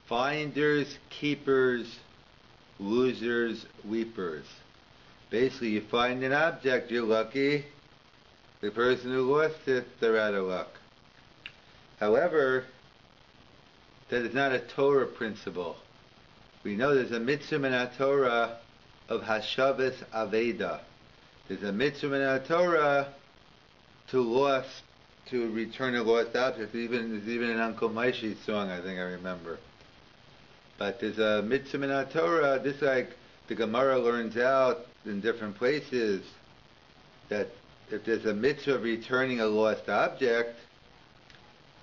Finders, keepers, losers, weepers. Basically, you find an object, you're lucky. The person who lost it, they're out of luck. However, that is not a Torah principle. We know there's a mitzvah in our Torah of Hashavas Aveda. There's a mitzvah in our Torah to return a lost object. There's even an Uncle Maishi song, I think I remember. But there's a mitzvah in our Torah, just like the Gemara learns out in different places, that if there's a mitzvah of returning a lost object,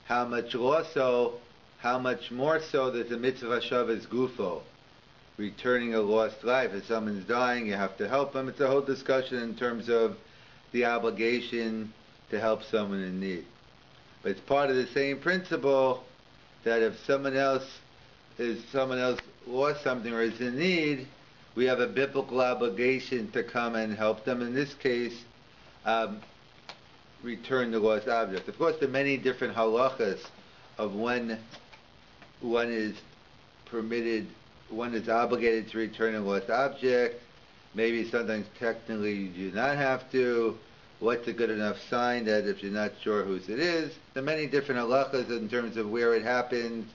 how much more so there's a mitzvah of Hashavas Gufo, returning a lost life. If someone's dying, you have to help them. It's a whole discussion in terms of the obligation to help someone in need. But it's part of the same principle that if someone else lost something or is in need, we have a biblical obligation to come and help them. In this case, return the lost object. Of course, there are many different halachas of when one is obligated to return a lost object. Maybe sometimes technically you do not have to. What's a good enough sign that if you're not sure whose it is? There are many different halachas in terms of where it happened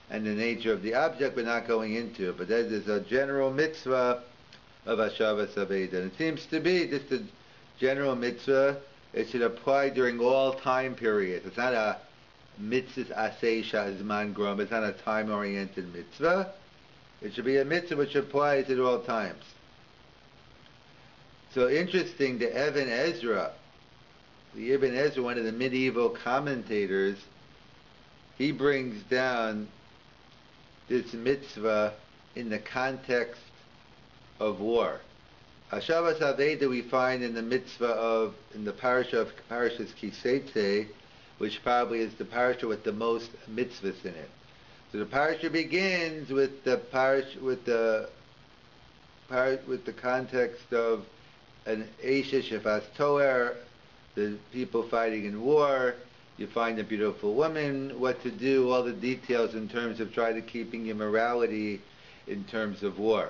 and the nature of the object we're not going into. But that is a general mitzvah of Hashavas Aveda. And it seems to be just a general mitzvah. It should apply during all time periods. It's not a mitzvah aseh shazman grom. It's not a time-oriented mitzvah. It should be a mitzvah which applies at all times. So interesting, the Ibn Ezra, one of the medieval commentators, he brings down this mitzvah in the context of war. Hashavas Aveda we find in the mitzvah in the parashas Kiseitze, which probably is the parasha with the most mitzvahs in it. So the parasha begins with the context of an Eisha Shefas Toer, the people fighting in war. You find a beautiful woman, what to do, all the details in terms of trying to keeping your morality in terms of war.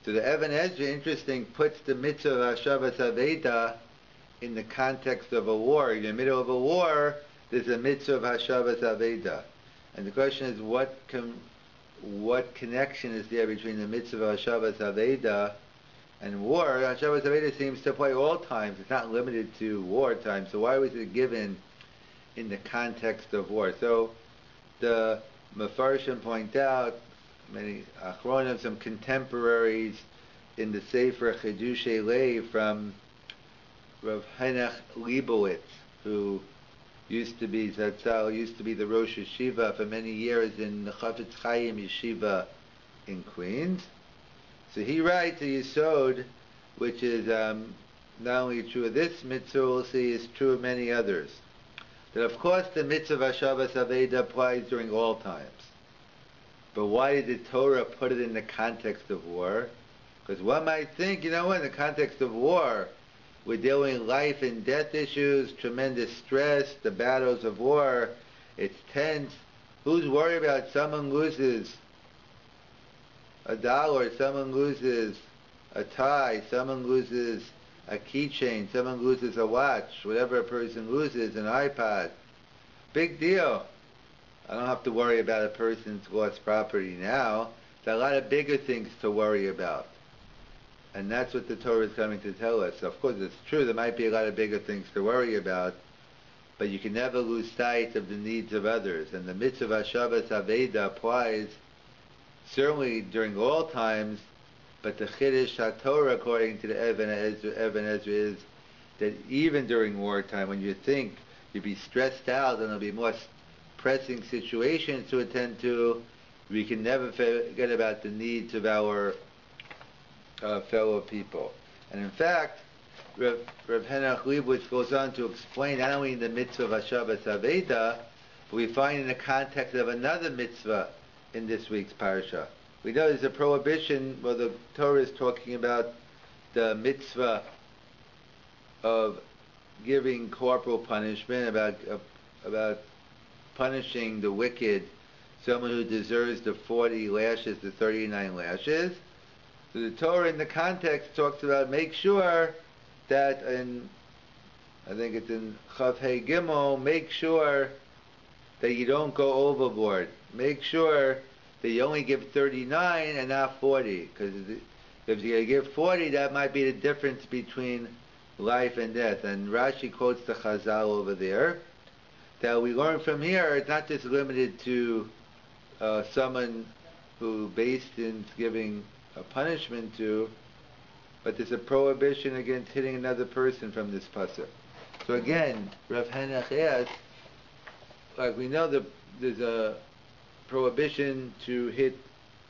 So the Ibn Ezra, interesting, puts the mitzvah of Hashavas Aveda in the context of a war. In the middle of a war, there's a mitzvah of Hashavas Aveda. And the question is, what connection is there between the mitzvah of Hashavas Aveda and war? Hashavas Aveda seems to apply all times. It's not limited to war time. So why was it given in the context of war? So the Mefarshim point out, many Achronim, some contemporaries in the Sefer Chiddushei Lev from Rav Henoch Leibowitz, who used to be the Rosh Yeshiva for many years in the Chafetz Chaim Yeshiva in Queens. So he writes a Yesod, which is not only true of this mitzvah, we'll see is true of many others. That of course the mitzvah of Hashavas Aveda applies during all times. But why did the Torah put it in the context of war? Because one might think, in the context of war, we're dealing with life and death issues, tremendous stress, the battles of war, it's tense. Who's worried about someone loses $1, someone loses a tie, someone loses a keychain, someone loses a watch, whatever a person loses, an iPod. Big deal. I don't have to worry about a person's lost property now. There's a lot of bigger things to worry about. And that's what the Torah is coming to tell us. Of course, it's true, there might be a lot of bigger things to worry about, but you can never lose sight of the needs of others. And the mitzvah of Hashavas Aveda applies certainly during all times, but the Chiddush HaTorah, according to the Ibn Ezra, is that even during wartime, when you think you'd be stressed out and there'll be more pressing situations to attend to, we can never forget about the needs of our fellow people. And in fact, Rav Henoch Leibowitz goes on to explain not only the mitzvah of Hashavas Aveda, but we find in the context of another mitzvah in this week's parasha. We know there's a prohibition, well, the Torah is talking about the mitzvah of giving corporal punishment, about punishing the wicked someone who deserves the 40 lashes, the 39 lashes. So the Torah in the context talks about make sure that I think it's in Chav Hey Gimel, make sure that you don't go overboard. Make sure that you only give 39 and not 40. Because if you give 40, that might be the difference between life and death. And Rashi quotes the Chazal over there, that we learn from here, it's not just limited to someone who Beis Din's giving a punishment to, but there's a prohibition against hitting another person from this pasuk. So again, Rav Hanach asks, like we know that there's a prohibition to hit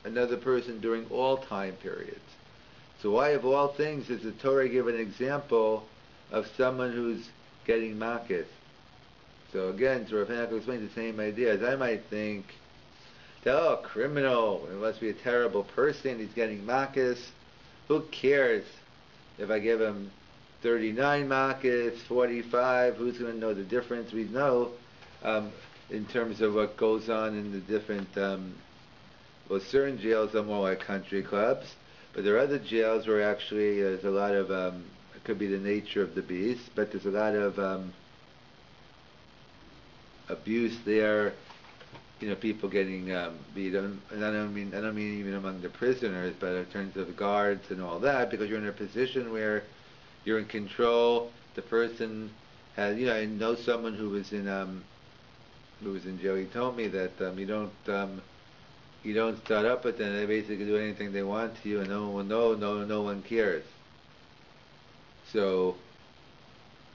another person during all time periods. So why of all things does the Torah give an example of someone who's getting makis? So again, so Rav Hanach explains the same idea. As I might think, oh, criminal, it must be a terrible person, he's getting makis. Who cares if I give him 39 makis, 45, who's going to know the difference? We know in terms of what goes on in the different, well, certain jails are more like country clubs, but there are other jails where actually there's a lot of, it could be the nature of the beast, but there's a lot of abuse there, people getting beat, and I don't mean even among the prisoners, but in terms of guards and all that, because you're in a position where you're in control. The person has, I know someone who was in jail. He told me that you don't start up with them. They basically do anything they want to you, and no one will know. No one cares. So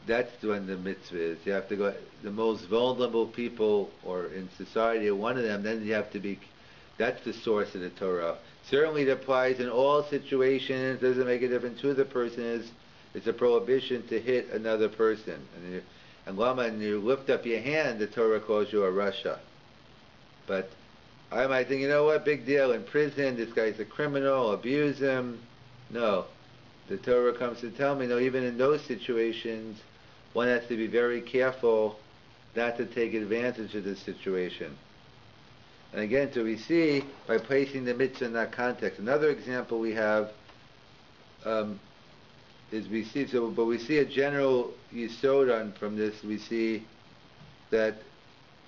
that's when the mitzvah is. You have to go, the most vulnerable people or in society are one of them, then you have to be, that's the source of the Torah. Certainly it applies in all situations, doesn't make a difference who the person is. It's a prohibition to hit another person. And when you lift up your hand, the Torah calls you a rasha. But I might think, what, big deal, in prison, this guy's a criminal, abuse him. No. The Torah comes to tell me, no, even in those situations, one has to be very careful not to take advantage of the situation. And again, so we see, by placing the mitzvah in that context. Another example we have is we see a general yisod from this. We see that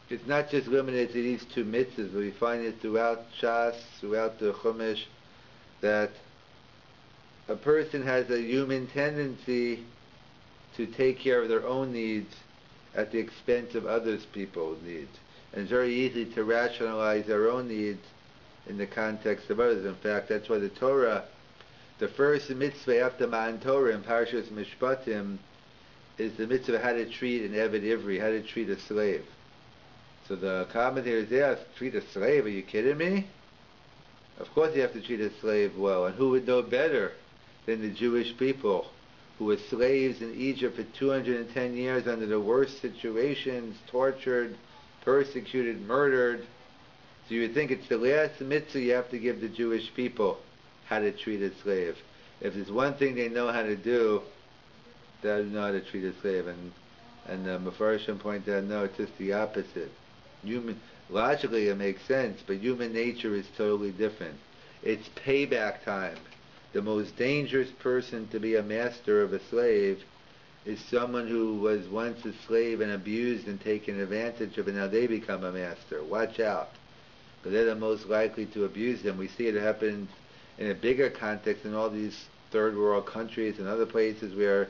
it's not just limited to these two mitzvahs, but we find it throughout Shas, throughout the Chumash, that a person has a human tendency to take care of their own needs at the expense of others people's needs. And it's very easy to rationalize their own needs in the context of others. In fact, that's why the Torah, the first mitzvah after Ma'an Torah in Parashas Mishpatim, is the mitzvah how to treat an Eved Ivri, how to treat a slave. So the commentators ask, treat a slave, are you kidding me? Of course you have to treat a slave well, and who would know better than the Jewish people, who were slaves in Egypt for 210 years under the worst situations, tortured, persecuted, murdered. So you would think it's the last mitzvah you have to give the Jewish people, how to treat a slave. If there's one thing they know how to do, they know how to treat a slave. And Mefarshim point out, no, it's just the opposite. Logically it makes sense, but human nature is totally different. It's payback time. The most dangerous person to be a master of a slave is someone who was once a slave and abused and taken advantage of, and now they become a master. Watch out, because they're the most likely to abuse them. We see it happen in a bigger context in all these third world countries and other places where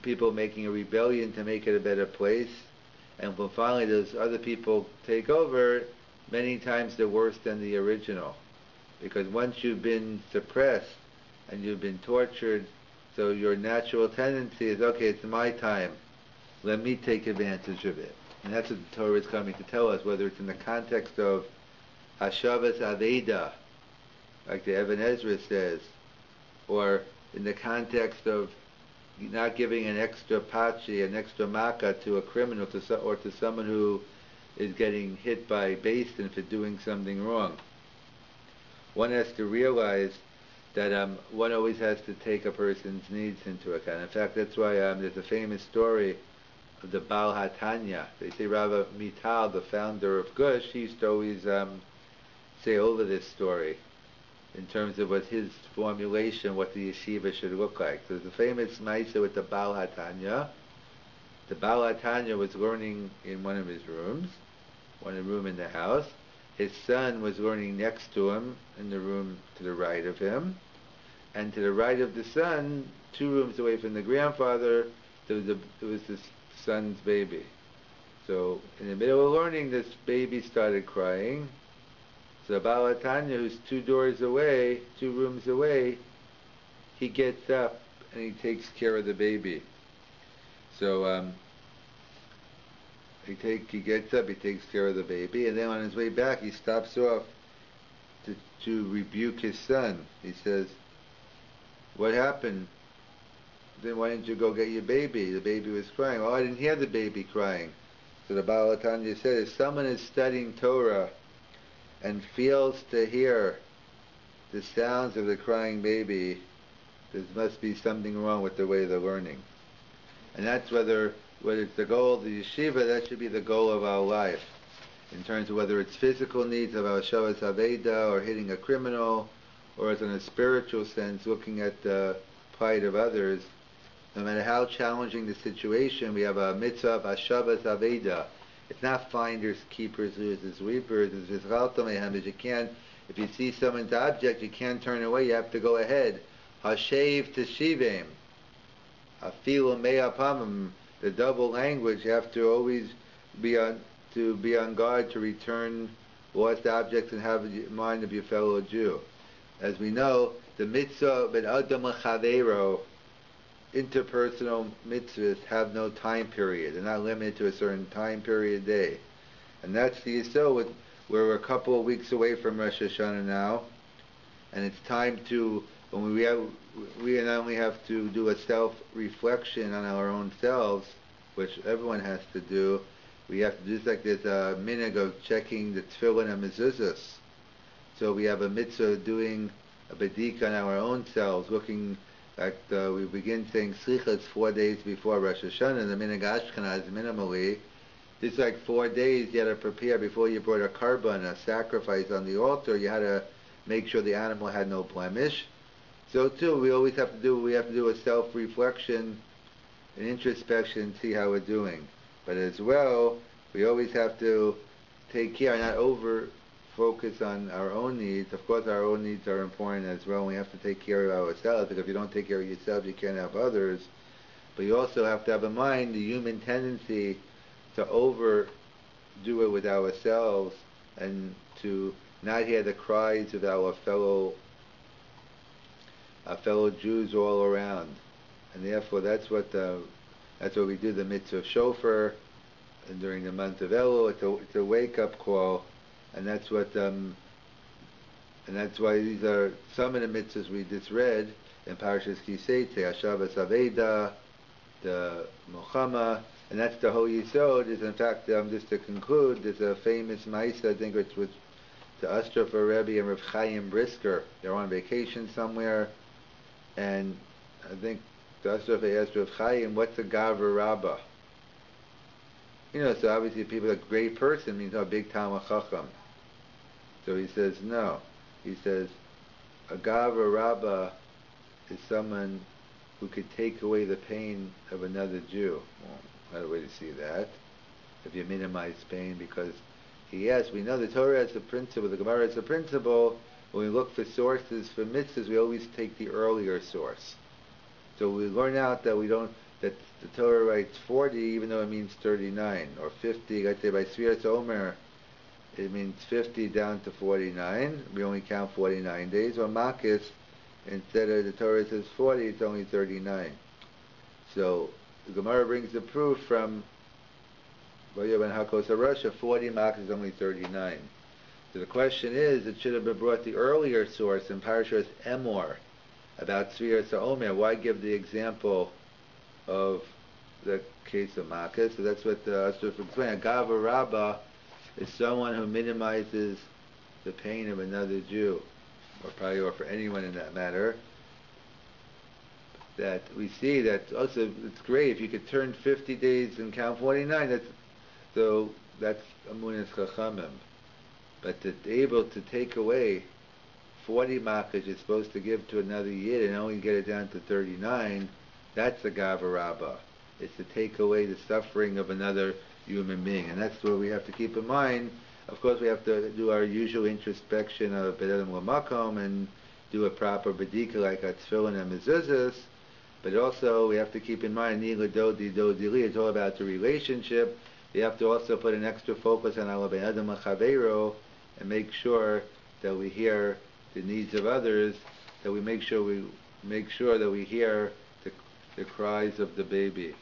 people are making a rebellion to make it a better place, and when finally those other people take over, many times they're worse than the original, because once you've been suppressed and you've been tortured, so your natural tendency is, okay, it's my time, let me take advantage of it. And that's what the Torah is coming to tell us, whether it's in the context of Hashavas Aveda, like the Ibn Ezra says, or in the context of not giving an extra pachi, an extra makkah to a criminal, or to someone who is getting hit by Beis Din for doing something wrong. One has to realize that one always has to take a person's needs into account. In fact, that's why there's a famous story the Baal HaTanya. They say Rabbi Mital, the founder of Gush, he used to always say over this story in terms of what his formulation, what the yeshiva should look like. So there's a famous Maisa with the Baal HaTanya. The Baal HaTanya was learning in one of his rooms, one room in the house. His son was learning next to him in the room to the right of him. And to the right of the son, 2 rooms away from the grandfather, there was this son's baby. So in the middle of learning, this baby started crying. So Baal HaTanya, who's 2 doors away, 2 rooms away, he gets up and he takes care of the baby. So he gets up, he takes care of the baby, and then on his way back, he stops off to rebuke his son. He says, "What happened? Then why didn't you go get your baby? The baby was crying." "Oh, I didn't hear the baby crying." So the Baal HaTanya said, if someone is studying Torah and fails to hear the sounds of the crying baby, there must be something wrong with the way they're learning. And that's whether it's the goal of the yeshiva, that should be the goal of our life. In terms of whether it's physical needs of our Shavas Aveda or hitting a criminal, or it's in a spiritual sense, looking at the plight of others. No matter how challenging the situation, we have a mitzvah of Shavas Aveda. It's not finders, keepers, losers, weepers. It's just Chaltamehem. You can't, if you see someone's object, you can't turn away. You have to go ahead. Hashev Teshivim. Afilu Me'apamim. The double language. You have to always be on guard to return lost objects and have in mind of your fellow Jew. As we know, the mitzvah ben adam l'chaveiro, interpersonal mitzvahs have no time period. They're not limited to a certain time period day. And that's the yisod. We're a couple of weeks away from Rosh Hashanah now, and it's time to, when we not only have to do a self-reflection on our own selves, which everyone has to do, we have to do, just like there's a minhag of checking the tefillin and mezuzahs. So we have a mitzvah of doing a bedik on our own selves, looking like we begin saying slichas 4 days before Rosh Hashanah, the minhag Ashkenaz minimally. It's like 4 days you had to prepare before you brought a korban, a sacrifice on the altar. You had to make sure the animal had no blemish. So too, we have to do a self-reflection, an introspection, see how we're doing. But as well, we always have to take care, not over-focus on our own needs. Of course, our own needs are important as well. We have to take care of ourselves, because if you don't take care of yourself, you can't help others. But you also have to have in mind the human tendency to overdo it with ourselves and to not hear the cries of our fellow Jews all around. And therefore, that's what we do, the mitzvah of shofar, and during the month of Elul. It's a wake-up call, and that's why these are some of the mitzvahs we just read in Parashas Kisei, Hashavas Aveda, the Mochama, and that's the whole yisod. Is in fact, just to conclude, there's a famous ma'isa, I think it's with the Astrofer Rebbe and Rav Chaim Brisker. They're on vacation somewhere, and I think the Astrofer asked Rav Chaim, "What's a Gavra Rabbah?" So obviously people, a great person means a big Talmid Chacham. So he says no. He says a Gavra Rabbah is someone who could take away the pain of another Jew. Well, another way to see that, if you minimize pain, because we know the Torah has a principle, the Gemara has a principle. When we look for sources for mitzvahs, we always take the earlier source. So we learn out that that the Torah writes 40, even though it means 39, or 50. Let's say by Sfiras Omer, it means 50 down to 49. We only count 49 days. Or Makis, instead of the Torah says 40, it's only 39. So the Gemara brings the proof from Vayovan Hakos HaRasha, 40 Makis is only 39. So the question is, it should have been brought the earlier source in Parashas Emor about Sfiras Omer. Why give the example of the case of Makis? So that's what the Asur explained. A Gavra Rabbah is someone who minimizes the pain of another Jew, or for anyone in that matter. that we see that also it's great if you could turn 50 days and count 49. That's Amunas Chachamim. But to be able to take away 40 makkos you're supposed to give to another yid and only get it down to 39, that's a gava rabbah. It's to take away the suffering of another human being. And that's what we have to keep in mind. Of course, we have to do our usual introspection of B'Adam L'Makom and do a proper bedika like our tefillin and mezuzahs. But also, we have to keep in mind, Nila Dodi Dodi Li, it's all about the relationship. We have to also put an extra focus on our B'Adam L'Chaveiro and make sure that we hear the needs of others, that we make sure that we hear the cries of the baby.